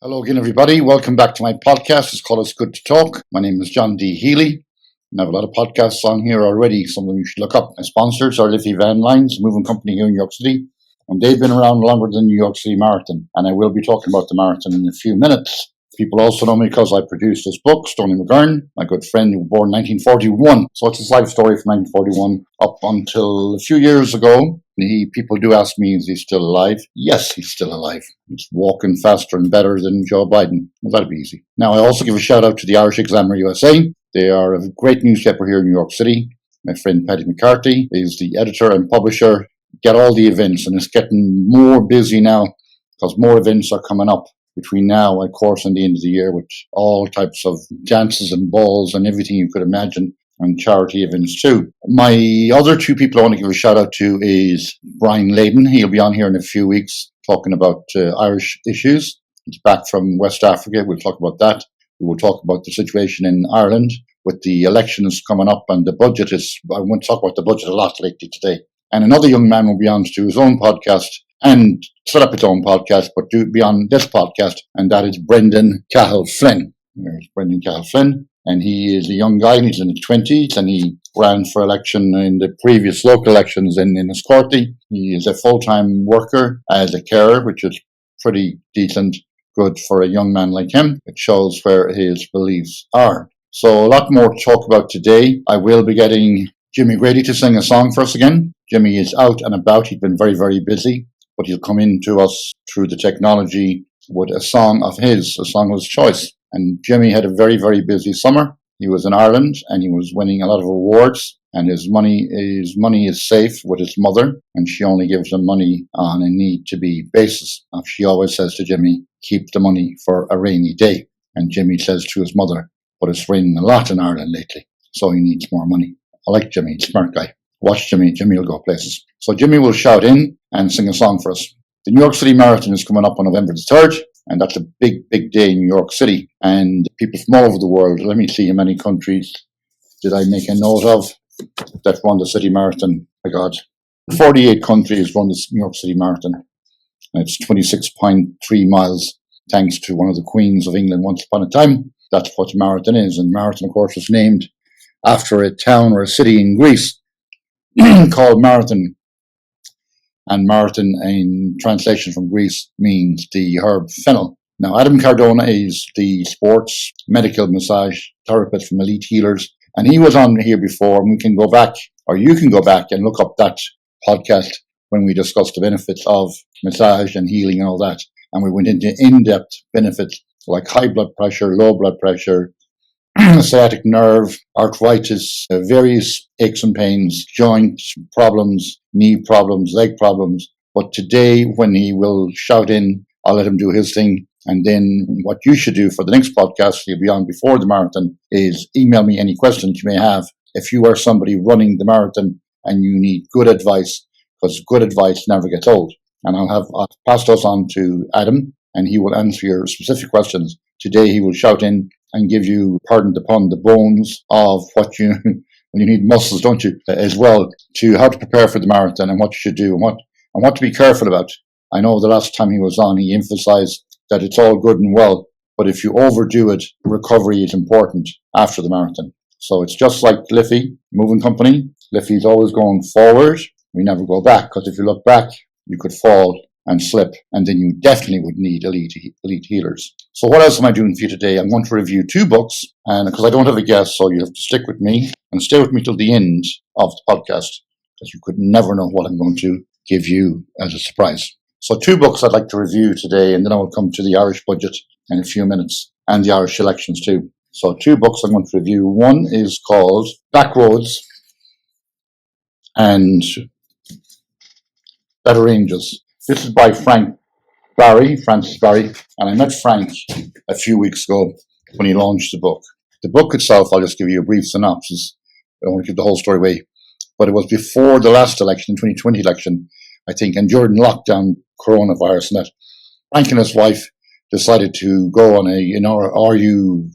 Hello again, everybody. Welcome back to my podcast. It's called It's Good to Talk. My name is John D. Healy. I have a lot of podcasts on here already. Some of them you should look up. My sponsors are Liffey Van Lines, moving company here in New York City. And they've been around longer than New York City Marathon. And I will be talking about the marathon in a few minutes. People also know me because I produced this book, Stoney McGurn, my good friend who was born in 1941. So it's his life story from 1941 up until a few years ago. People do ask me, is he still alive? Yes, he's still alive. He's walking faster and better than Joe Biden. Well, that'd be easy. Now, I also give a shout out to the Irish Examiner USA. They are a great newspaper here in New York City. My friend Paddy McCarthy is the editor and publisher. Get all the events, and it's getting more busy now because more events are coming up between now, of course, and the end of the year with all types of dances and balls and everything you could imagine, and charity events too. My other two people I want to give a shout out to is Brian Layden. He'll be on here in a few weeks talking about Irish issues. He's back from West Africa. We'll talk about that. We will talk about the situation in Ireland with the elections coming up and the budget I want to talk about the budget a lot lately today. And another young man will be on to do his own podcast and set up his own podcast, but be on this podcast, and that is Brendan Cahill-Flynn. There's Brendan Cahill-Flynn. And he is a young guy, and he's in his 20s, and he ran for election in the previous local elections in Enniscorthy. He is a full-time worker as a carer, which is pretty decent, good for a young man like him. It shows where his beliefs are. So a lot more to talk about today. I will be getting Jimmy Grady to sing a song for us again. Jimmy is out and about. He's been very, very busy, but he'll come in to us through the technology with a song of his choice. And Jimmy had a very, very busy summer. He was in Ireland and he was winning a lot of awards, and his money is safe with his mother, and she only gives him money on a need-to-be basis. She always says to Jimmy, keep the money for a rainy day. And Jimmy says to his mother, but it's raining a lot in Ireland lately, so he needs more money. I like Jimmy, he's a smart guy. Watch Jimmy will go places. So Jimmy will shout in and sing a song for us. The New York City Marathon is coming up on November the 3rd. And that's a big, big day in New York City. And people from all over the world, let me see how many countries did I make a note of that run the city marathon. My God, 48 countries run the New York City Marathon. And it's 26.3 miles, thanks to one of the queens of England once upon a time. That's what the marathon is. And marathon, of course, was named after a town or a city in Greece called Marathon. And marathon, in translation from Greece, means the herb fennel. Now, Adam Cardona is the sports medical massage therapist from Elite Healers, and he was on here before, and we can go back, or you can go back and look up that podcast when we discussed the benefits of massage and healing and all that. And we went into in-depth benefits like high blood pressure, low blood pressure, sciatic nerve, arthritis, various aches and pains, joint problems, knee problems, leg problems. But today, when he will shout in, I'll let him do his thing. And then what you should do for the next podcast, he'll be on before the marathon, is email me any questions you may have. If you are somebody running the marathon and you need good advice, because good advice never gets old. And I'll pass those on to Adam, and he will answer your specific questions. Today, he will shout in and give you, pardon the pun, the bones of what you, when you need muscles, don't you, as well, to how to prepare for the marathon and what you should do and what to be careful about. I know the last time he was on, he emphasized that it's all good and well, but if you overdo it, recovery is important after the marathon. So it's just like Liffey, moving company. Liffey's always going forward. We never go back, because if you look back, you could fall and slip, and then you definitely would need elite healers. So what else am I doing for you today? I'm going to review two books, and because I don't have a guest, so you have to stick with me, and stay with me till the end of the podcast, because you could never know what I'm going to give you as a surprise. So two books I'd like to review today, and then I will come to the Irish budget in a few minutes, and the Irish elections too. So two books I'm going to review. One is called Backroads and Better Angels. This is by Francis Barry, and I met Frank a few weeks ago when he launched the book. The book itself, I'll just give you a brief synopsis. I don't want to give the whole story away, but it was before the last election, 2020 election, I think, and during lockdown, coronavirus and that. Frank and his wife decided to go on an RU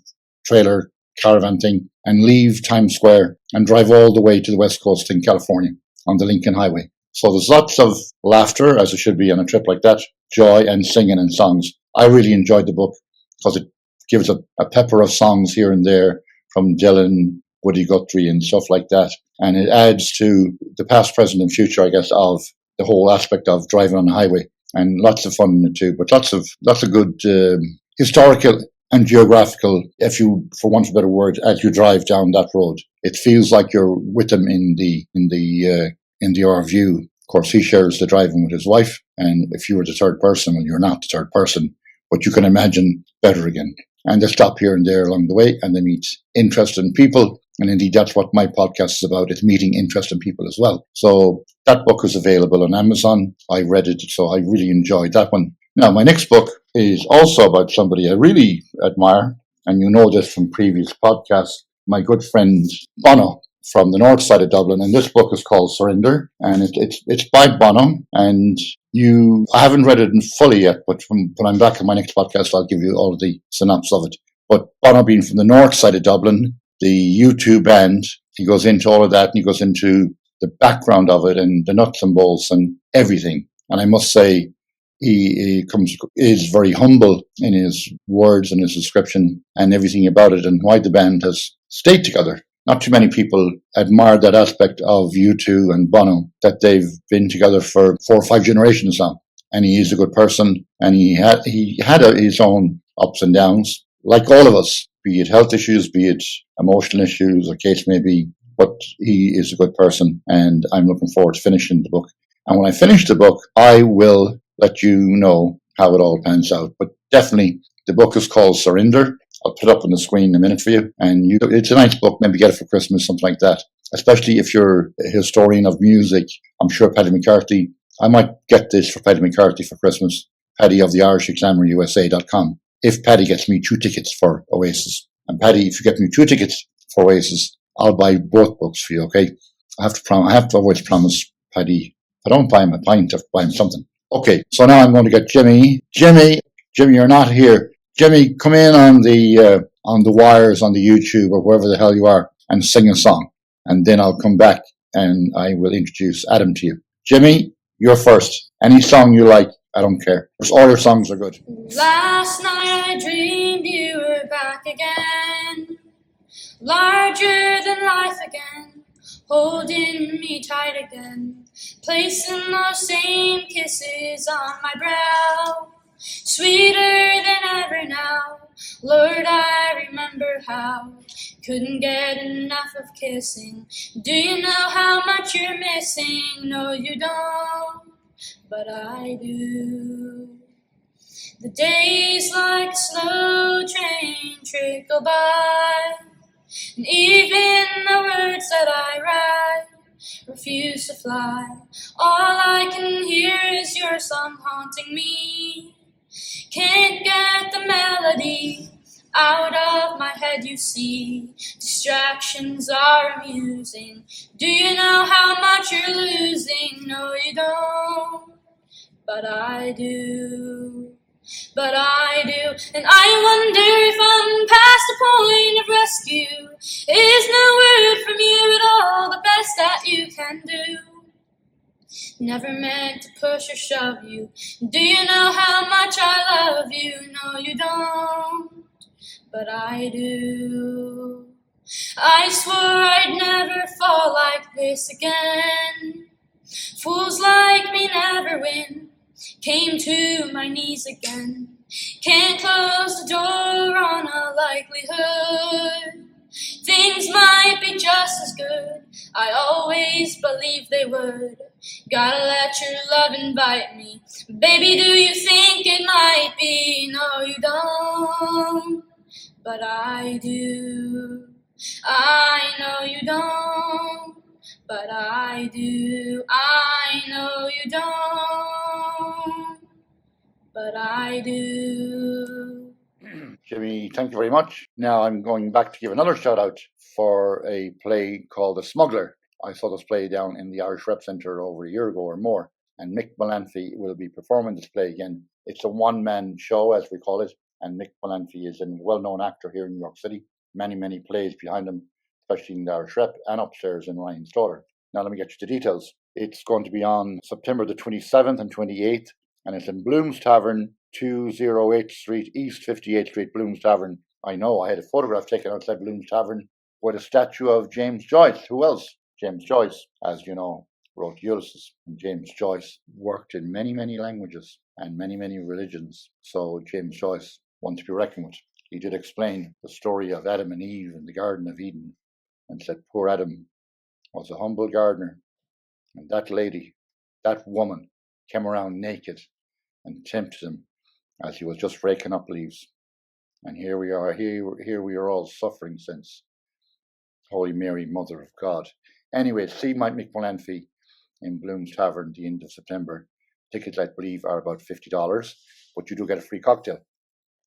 trailer caravan thing and leave Times Square and drive all the way to the West Coast in California on the Lincoln Highway. So there's lots of laughter, as there should be on a trip like that, joy and singing and songs. I really enjoyed the book because it gives a pepper of songs here and there from Dylan, Woody Guthrie, and stuff like that. And it adds to the past, present, and future, I guess, of the whole aspect of driving on the highway. And lots of fun in it too, but lots of good historical and geographical, if you, for want of a better word, as you drive down that road, it feels like you're with them in the RV. Of course, he shares the driving with his wife, and if you were the third person, well, you're not the third person, but you can imagine better again. And they stop here and there along the way, and they meet interesting people. And indeed, that's what my podcast is about, is meeting interesting people as well. So that book is available on Amazon. I read it, so I really enjoyed that one. Now, my next book is also about somebody I really admire, and you know this from previous podcasts, my good friend Bono from the north side of Dublin, and this book is called Surrender, and it's by Bono, and I haven't read it in fully yet, but when I'm back on my next podcast, I'll give you all of the synopsis of it. But Bono being from the north side of Dublin, the U2 band, he goes into all of that, and he goes into the background of it, and the nuts and bolts, and everything. And I must say, he is very humble in his words and his description and everything about it, and why the band has stayed together. Not too many people admire that aspect of U2 and Bono, that they've been together for 4 or 5 generations now. And he is a good person, and he had his own ups and downs, like all of us, be it health issues, be it emotional issues, or case may be. But he is a good person, and I'm looking forward to finishing the book. And when I finish the book, I will let you know how it all pans out. But definitely, the book is called Surrender. I'll put it up on the screen in a minute for you. And it's a nice book. Maybe get it for Christmas, something like that. Especially if you're a historian of music. I'm sure Paddy McCarthy, I might get this for Paddy McCarthy for Christmas. Paddy of the IrishExaminerUSA.com. If Paddy gets me 2 tickets for Oasis. And Paddy, if you get me 2 tickets for Oasis, I'll buy both books for you, okay? I have to always promise Paddy, if I don't buy him a pint, I have to buy him something. Okay, so now I'm going to get Jimmy. Jimmy, you're not here. Jimmy, come in on the wires on the YouTube or wherever the hell you are and sing a song. And then I'll come back and I will introduce Adam to you. Jimmy, you're first. Any song you like, I don't care. All your songs are good. Last night I dreamed you were back again, larger than life again, holding me tight again, placing those same kisses on my brow, sweeter than ever now. Lord, I remember how couldn't get enough of kissing. Do you know how much you're missing? No, you don't, but I do. The days like a slow train trickle by, and even the words that I write refuse to fly. All I can hear is your song haunting me. Can't get the melody out of my head, you see. Distractions are amusing. Do you know how much you're losing? No, you don't, but I do. But I do, and I wonder if I'm past the point of rescue. Is no word from you at all the best that you can do? Never meant to push or shove you. Do you know how much I love you? No, you don't, but I do. I swore I'd never fall like this again. Fools like me never win. Came to my knees again. Can't close the door on a likelihood. Things might be just as good. I always believed they would. Gotta let your love invite me. Baby, do you think it might be? No, you don't, but I do. I know you don't, but I do. I know you don't, but I do. Jimmy, thank you very much. Now I'm going back to give another shout out for a play called The Smuggler. I saw this play down in the Irish Rep Centre over a year ago or more, and Mick Molanphy will be performing this play again. It's a one-man show, as we call it, and Mick Molanphy is a well-known actor here in New York City. Many plays behind him, especially in the Irish Rep and upstairs in Ryan's Daughter. Now let me get you the details. It's going to be on September the 27th and 28th, and it's in Bloom's Tavern 208th Street East, 58th Street, Bloom's Tavern. I know, I had a photograph taken outside Bloom's Tavern with a statue of James Joyce. Who else? James Joyce, as you know, wrote Ulysses. And James Joyce worked in many, many languages and many, many religions. So James Joyce, one to be reckoned with. He did explain the story of Adam and Eve in the Garden of Eden and said poor Adam was a humble gardener, and that lady, that woman, came around naked and tempted him as he was just raking up leaves. And here we are, here we are all suffering since. Holy Mary, Mother of God. Anyway, see Mike McMullanphy in Bloom's Tavern the end of September. Tickets, I believe, are about $50, but you do get a free cocktail.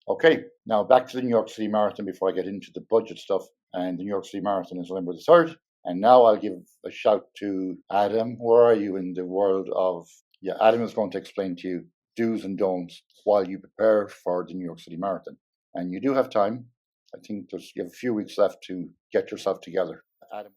Okay, now back to the New York City Marathon before I get into the budget stuff. And the New York City Marathon is November the 3rd. And now I'll give a shout to Adam. Where are you in the world of... Yeah, Adam is going to explain to you do's and don'ts while you prepare for the New York City Marathon. And you do have time. I think you have a few weeks left to get yourself together. Adam.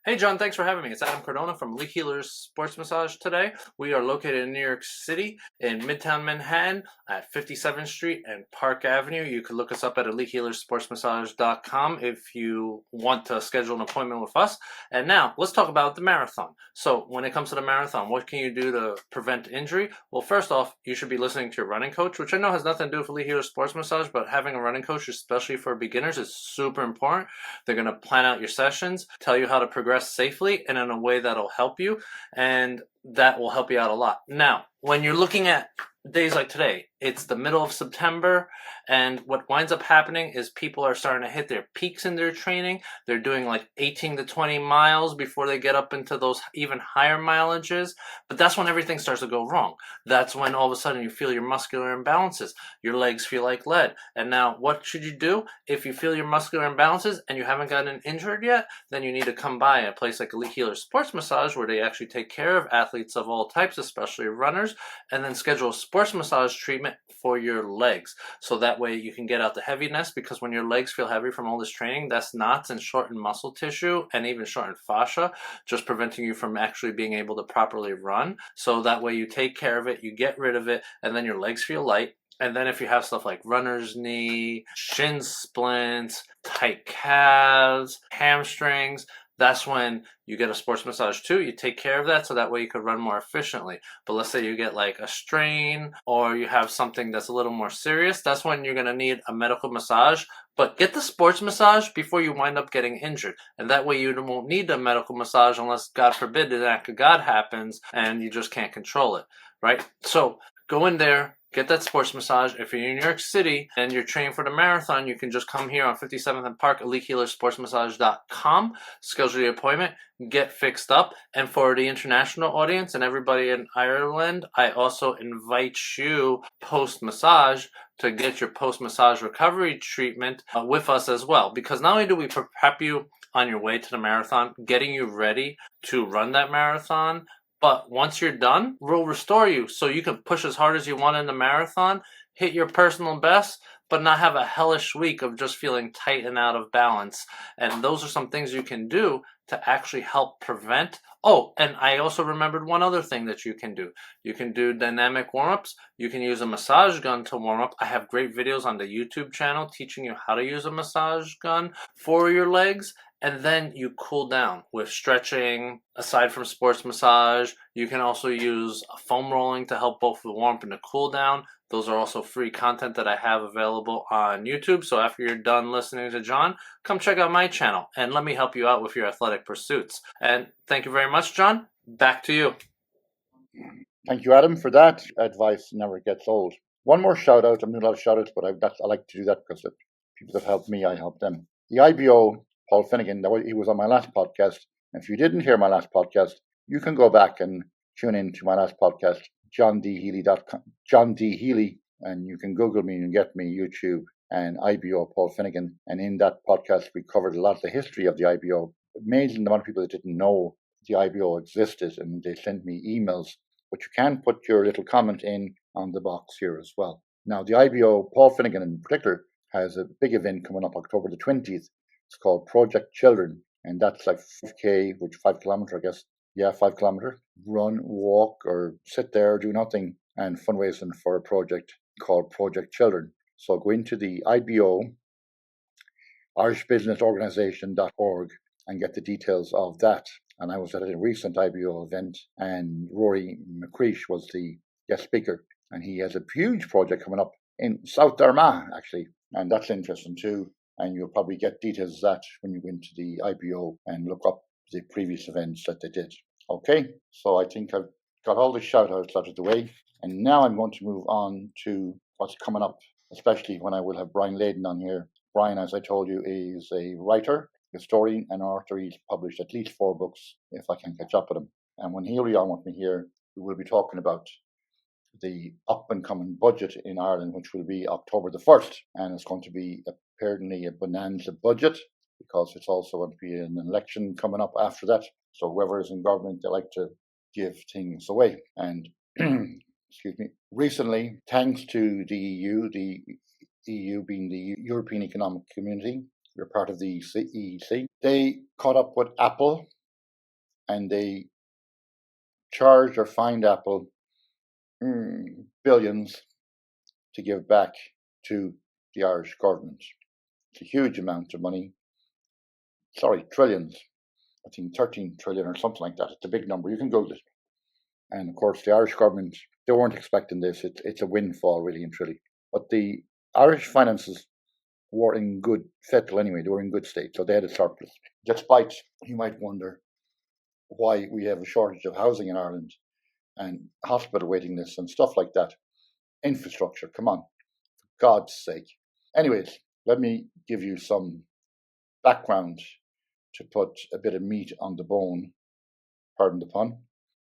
Hey, John, thanks for having me. It's Adam Cardona from Lee Healer's Sports Massage today. We are located in New York City in Midtown Manhattan at 57th Street and Park Avenue. You can look us up at elitehealersportsmassage.com if you want to schedule an appointment with us. And now, let's talk about the marathon. So, when it comes to the marathon, what can you do to prevent injury? Well, first off, you should be listening to your running coach, which I know has nothing to do with Lee Healer's Sports Massage, but having a running coach, especially for beginners, is super important. They're going to plan out your sessions, tell you how to progress safely and in a way that'll help you, and that will help you out a lot. Now, when you're looking at days like today, it's the middle of September, and what winds up happening is people are starting to hit their peaks in their training. They're doing like 18 to 20 miles before they get up into those even higher mileages, but that's when everything starts to go wrong. That's when all of a sudden you feel your muscular imbalances. Your legs feel like lead. And now, what should you do if you feel your muscular imbalances and you haven't gotten injured yet? Then you need to come by a place like Elite Healer Sports Massage, where they actually take care of athletes of all types, especially runners, and then schedule a sports massage treatment for your legs. So that way you can get out the heaviness, because when your legs feel heavy from all this training, that's knots and shortened muscle tissue and even shortened fascia, just preventing you from actually being able to properly run. So that way you take care of it, you get rid of it, and then your legs feel light. And then if you have stuff like runner's knee, shin splints, tight calves, hamstrings, that's when you get a sports massage too. You take care of that so that way you could run more efficiently. But let's say you get like a strain or you have something that's a little more serious, that's when you're going to need a medical massage. But get the sports massage before you wind up getting injured. And that way you won't need a medical massage unless, God forbid, an act of God happens and you just can't control it, right? So go in there, get that sports massage. If you're in New York City and you're training for the marathon, you can just come here on 57th and Park, elitehealersportsmassage.com, schedule your appointment, get fixed up. And for the international audience and everybody in Ireland, I also invite you post-massage to get your post-massage recovery treatment with us as well. Because not only do we prep you on your way to the marathon, getting you ready to run that marathon, but once you're done, we'll restore you so you can push as hard as you want in the marathon, hit your personal best, but not have a hellish week of just feeling tight and out of balance. And those are some things you can do to actually help prevent. Oh, and I also remembered one other thing that you can do. You can do dynamic warm-ups. You can use a massage gun to warm up. I have great videos on the YouTube channel teaching you how to use a massage gun for your legs. And then you cool down with stretching. Aside from sports massage, you can also use foam rolling to help both the warmth and the cool down. Those are also free content that I have available on YouTube. So after you're done listening to John, come check out my channel and let me help you out with your athletic pursuits. And thank you very much, John. Back to you. Thank you, Adam, for that. Advice never gets old. One more shout out. I'm doing a lot of shout outs, but I like to do that because the people that help me, I help them. The IBO, Paul Finnegan, he was on my last podcast. If you didn't hear my last podcast, you can go back and tune in to my last podcast, johndhealy.com, John D. Healy, and you can Google me and get me, YouTube, and IBO Paul Finnegan. And in that podcast, we covered a lot of the history of the IBO. Amazing the amount of people that didn't know the IBO existed, and they sent me emails. But you can put your little comment in on the box here as well. Now, the IBO, Paul Finnegan in particular, has a big event coming up October the 20th. It's called Project Children, and that's like 5K, which 5 kilometer, I guess. Yeah, 5 kilometer. Run, walk, or sit there, do nothing, and fundraising for a project. called Project Children. So go into the IBO, irishbusinessorganisation.org, and get the details of that. And I was at a recent IBO event, and Rory McCreesh was the guest speaker, and he has a huge project coming up in South Armagh, actually, and that's interesting too. And you'll probably get details of that when you go into the IBO and look up the previous events that they did. Okay, so I think I've got all the shout outs out of the way, and now I'm going to move on to what's coming up, especially when I will have Brian Layden on here. Brian, as I told you, is a writer, historian, and author. He's published at least 4 books, if I can catch up with him. And when Healy on with me here, we will be talking about the up and coming budget in Ireland, which will be October the 1st. And it's going to be apparently a bonanza budget, because it's also going to be an election coming up after that. So whoever is in government, they like to give things away. And excuse me, recently, thanks to the EU being the European Economic Community, we're part of the EEC, they caught up with Apple and they charged or fined Apple billions to give back to the Irish government. It's a huge amount of money. Sorry, trillions. I think 13 trillion or something like that. It's a big number. You can Google it. And of course, the Irish government, they weren't expecting this. It's a windfall, really and truly. But the Irish finances were in good fettle anyway. They were in good state, so they had a surplus. Despite, you might wonder why we have a shortage of housing in Ireland and hospital waiting lists and stuff like that. Infrastructure, come on, for God's sake. Anyways, let me give you some background to put a bit of meat on the bone, pardon the pun,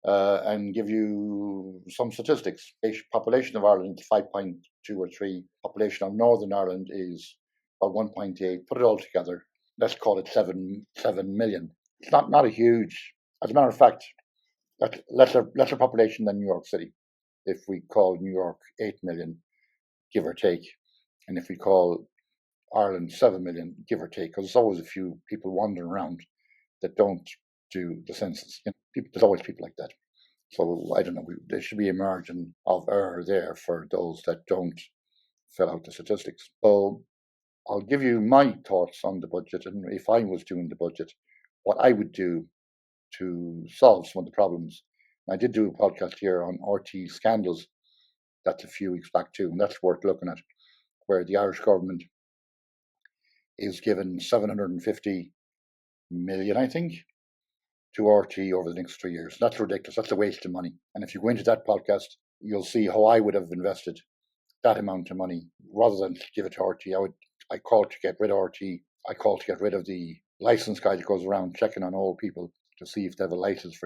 and give you some statistics. The population of Ireland is 5.2 or 3. Population of Northern Ireland is about 1.8. Put it all together, let's call it 7 million. It's not a huge, as a matter of fact, that's lesser population than New York City. If we call New York 8 million, give or take, and if we call Ireland 7 million, give or take, because there's always a few people wandering around that don't do the census. There's always people like that. So I don't know, there should be a margin of error there for those that don't fill out the statistics. So I'll give you my thoughts on the budget, and if I was doing the budget, what I would do to solve some of the problems. I did do a podcast here on RT scandals. That's a few weeks back too, and that's worth looking at, where the Irish government is given 750 million, I think, to RT over the next 3 years. That's ridiculous. That's a waste of money. And if you go into that podcast, you'll see how I would have invested that amount of money rather than give it to RT. I call to get rid of RT. I call to get rid of the license guy that goes around checking on old people to see if they have a license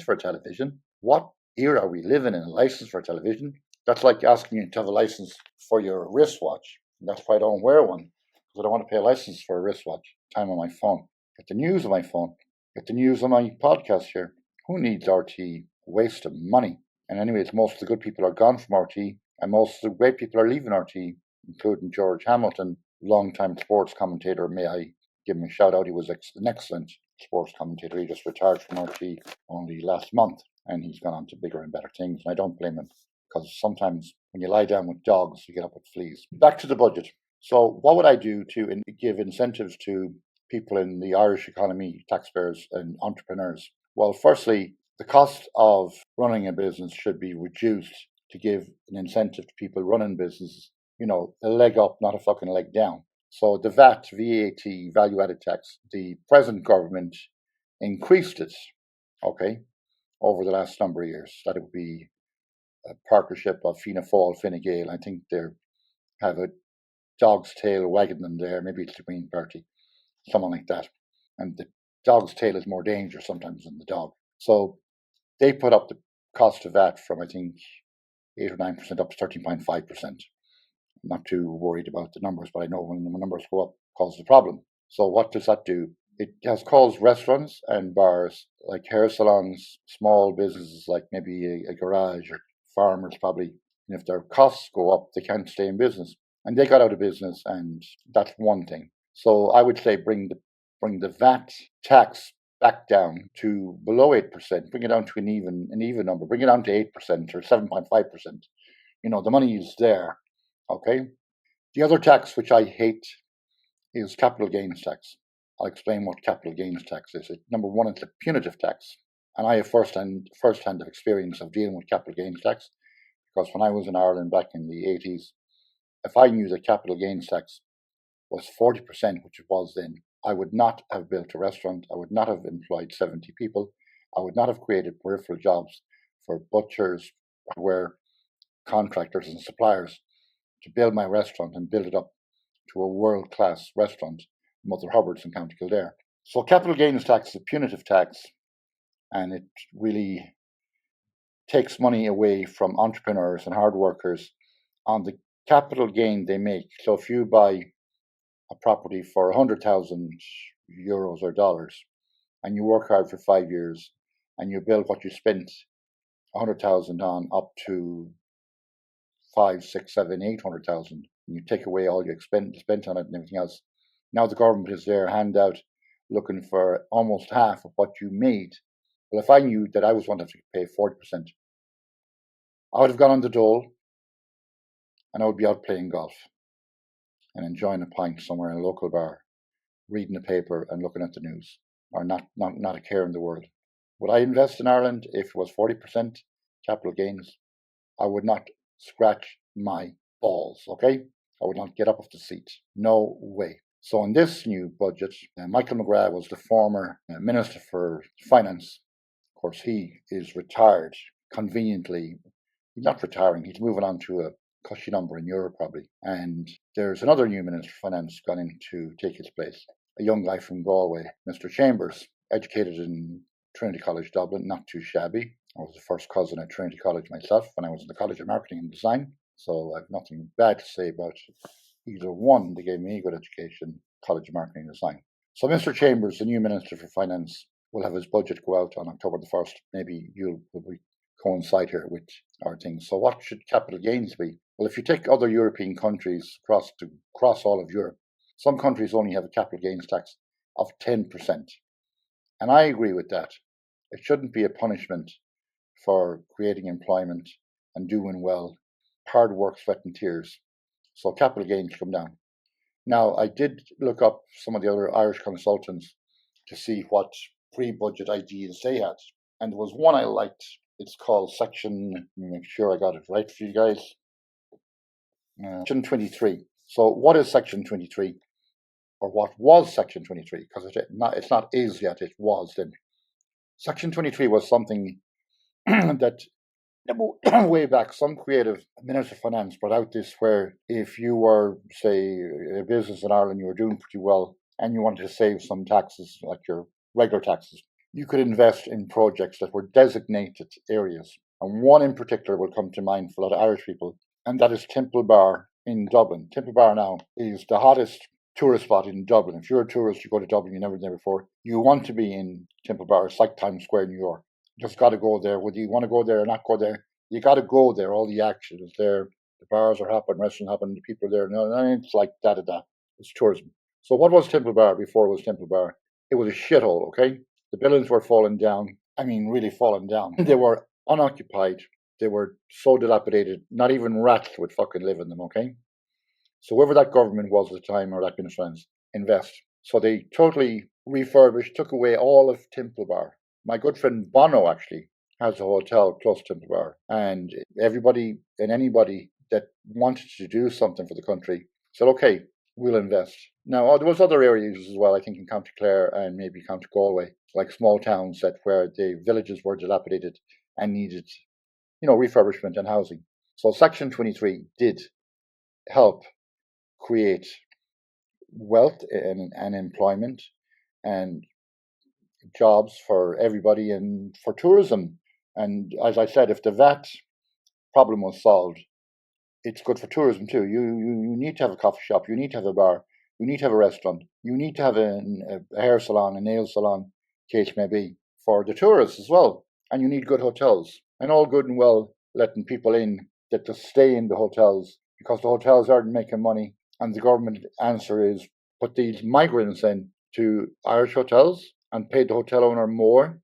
for television. What era are we living in? A license for television? That's like asking you to have a license for your wristwatch. And that's why I don't wear one, because I don't want to pay a license for a wristwatch. Time on my phone. Get the news on my phone. Get the news on my podcast here. Who needs RT? Waste of money. And anyways, most of the good people are gone from RT, and most of the great people are leaving RT, including George Hamilton, long-time sports commentator. May I give him a shout out? He was an excellent sports commentator. He just retired from RT only last month, and he's gone on to bigger and better things. And I don't blame him, because sometimes when you lie down with dogs, you get up with fleas. Back to the budget. So what would I do to give incentives to people in the Irish economy, taxpayers and entrepreneurs? Well, firstly, the cost of running a business should be reduced to give an incentive to people running businesses. A leg up, not a fucking leg down. So the VAT, value-added tax, the present government increased it, over the last number of years. That it would be a partnership of Fianna Fáil, Fine Gael. I think they have a dog's tail wagging them there. Maybe it's the Green Party, someone like that. And the dog's tail is more dangerous sometimes than the dog. So they put up the cost of VAT from, I think, 8 or 9% up to 13.5%. I'm not too worried about the numbers, but I know when the numbers go up, it causes a problem. So what does that do? It has caused restaurants and bars, like hair salons, small businesses like maybe a garage, or farmers probably, and if their costs go up, they can't stay in business. And they got out of business, and that's one thing. So I would say bring the VAT tax back down to below 8%, bring it down to an even number, bring it down to 8% or 7.5%. The money is there. Okay. The other tax which I hate is capital gains tax. I'll explain what capital gains tax is. Number one, it's a punitive tax. And I have first-hand experience of dealing with capital gains tax, because when I was in Ireland back in the 80s, if I knew that capital gains tax was 40%, which it was then, I would not have built a restaurant. I would not have employed 70 people. I would not have created peripheral jobs for butchers, hardware contractors and suppliers to build my restaurant and build it up to a world-class restaurant, Mother Hubbard's in County Kildare. So capital gains tax is a punitive tax, and it really takes money away from entrepreneurs and hard workers on the capital gain they make. So if you buy a property for 100,000 euros or dollars, and you work hard for 5 years, and you build what you spent 100,000 on up to 5, 6, 7, 800,000, and you take away all you spent on it and everything else. Now the government is there, handout, looking for almost half of what you made. Well, if I knew that I was going to have to pay 40%, I would have gone on the dole, and I would be out playing golf and enjoying a pint somewhere in a local bar, reading the paper and looking at the news, or not a care in the world. Would I invest in Ireland if it was 40% capital gains? I would not scratch my balls, okay? I would not get up off the seat. No way. So in this new budget, Michael McGrath was the former Minister for Finance. Of course, he is retired conveniently. He's not retiring, he's moving on to a cushy number in Europe probably. And there's another new Minister for Finance gone in to take his place, a young guy from Galway, Mr. Chambers, educated in Trinity College Dublin, not too shabby. I was the first cousin at Trinity College myself when I was in the College of Marketing and Design, so I have nothing bad to say about either one. They gave me a good education, College of Marketing and Design. So Mr. Chambers, the new Minister for Finance, will have his budget go out on October the 1st. Maybe you'll coincide here with our things. So what should capital gains be? Well, if you take other European countries across all of Europe, some countries only have a capital gains tax of 10%. And I agree with that. It shouldn't be a punishment for creating employment and doing well, hard work, sweat and tears. So capital gains come down. Now, I did look up some of the other Irish consultants to see what pre-budget ideas they had. And there was one I liked. It's called Section, let me make sure I got it right for you guys. Section 23. So what is Section 23? Or what was Section 23? Because it's not is yet, it was then. Section 23 was something that way back, some creative Minister of Finance brought out this, where if you were, say, a business in Ireland, you were doing pretty well, and you wanted to save some taxes, like your regular taxes, you could invest in projects that were designated areas. And one in particular will come to mind for a lot of Irish people, and that is Temple Bar in Dublin. Temple Bar now is the hottest tourist spot in Dublin. If you're a tourist, you go to Dublin, you've never been there before, you want to be in Temple Bar. It's like Times Square, New York. You just got to go there. Whether you want to go there or not go there, you got to go there. All the action is there. The bars are happening, restaurants happening, the people are there. No, it's like da-da-da. It's tourism. So what was Temple Bar before it was Temple Bar? It was a shithole, okay? The buildings were falling down. I mean, really falling down. They were unoccupied. They were so dilapidated, not even rats would fucking live in them, okay? So whoever that government was at the time, or that Minister of Finance, invest. So they totally refurbished, took away all of Temple Bar. My good friend Bono actually has a hotel close to Temple Bar, and everybody and anybody that wanted to do something for the country said, okay, we'll invest. Now, there was other areas as well, I think in County Clare and maybe County Galway, like small towns where the villages were dilapidated and needed, refurbishment and housing. So Section 23 did help create wealth and employment and jobs for everybody and for tourism. And as I said, if the VAT problem was solved, it's good for tourism too. You need to have a coffee shop, you need to have a bar, you need to have a restaurant, you need to have a hair salon, a nail salon, case may be, for the tourists as well. And you need good hotels. And all good and well letting people in that to stay in the hotels, because the hotels aren't making money. And the government answer is put these migrants in to Irish hotels and pay the hotel owner more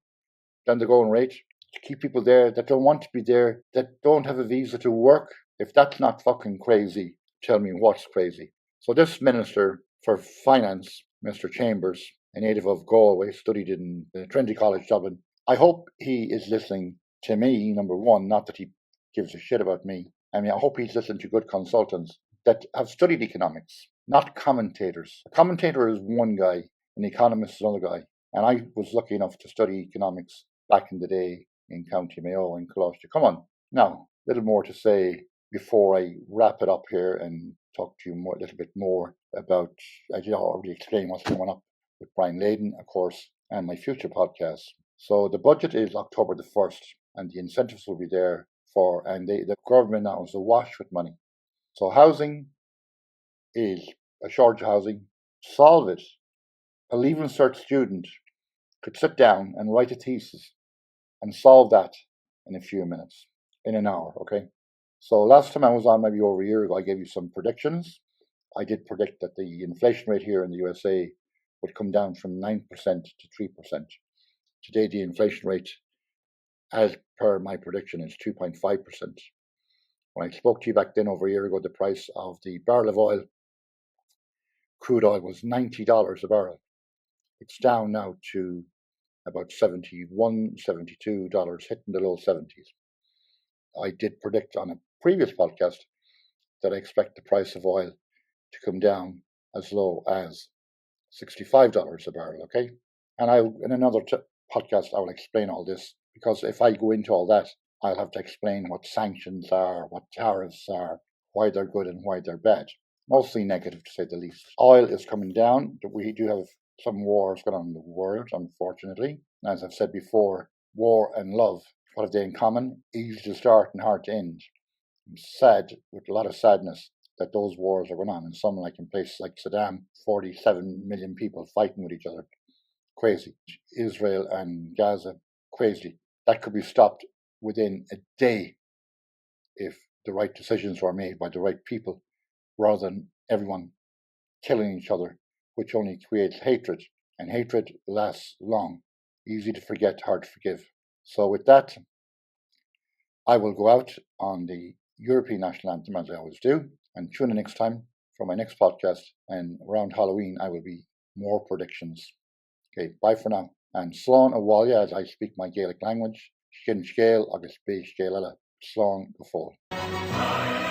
than the going rate to keep people there that don't want to be there, that don't have a visa to work If that's not fucking crazy, tell me what's crazy. So this Minister for Finance, Mr. Chambers, a native of Galway, studied in Trinity College, Dublin. I hope he is listening to me, number one, not that he gives a shit about me. I mean, I hope he's listening to good consultants that have studied economics, not commentators. A commentator is one guy, an economist is another guy. And I was lucky enough to study economics back in the day in County Mayo in Coláiste. Come on. Now, a little more to say before I wrap it up here and talk to you a little bit more about, I did already explain what's coming up with Brian Layden, of course, and my future podcasts. So the budget is October the 1st, and the incentives will be there and the government now is awash with money. So housing is a shortage of housing. Solve it. A Leaving Cert student could sit down and write a thesis and solve that in a few minutes, in an hour, okay? So last time I was on, maybe over a year ago, I gave you some predictions. I did predict that the inflation rate here in the USA would come down from 9% to 3%. Today, the inflation rate, as per my prediction, is 2.5%. When I spoke to you back then over a year ago, the price of the barrel of oil, crude oil, was $90 a barrel. It's down now to about $71, $72, hitting the low 70s. I did predict on a previous podcast that I expect the price of oil to come down as low as $65 a barrel, okay? And in another podcast, I will explain all this, because if I go into all that, I'll have to explain what sanctions are, what tariffs are, why they're good and why they're bad. Mostly negative, to say the least. Oil is coming down. We do have some wars going on in the world, unfortunately. As I've said before, war and love, what have they in common? Easy to start and hard to end. I'm sad, with a lot of sadness, that those wars are going on. And some, like in places like Saddam, 47 million people fighting with each other. Crazy. Israel and Gaza, crazy. That could be stopped within a day if the right decisions were made by the right people, rather than everyone killing each other, which only creates hatred, and hatred lasts long. Easy to forget, hard to forgive. So with that, I will go out on the European National Anthem, as I always do, and tune in next time for my next podcast, and around Halloween I will be more predictions. Okay, bye for now. And Slán a bháile, as I speak my Gaelic language, Shin Scale agus Bé Scale Ella, Slán go fóill.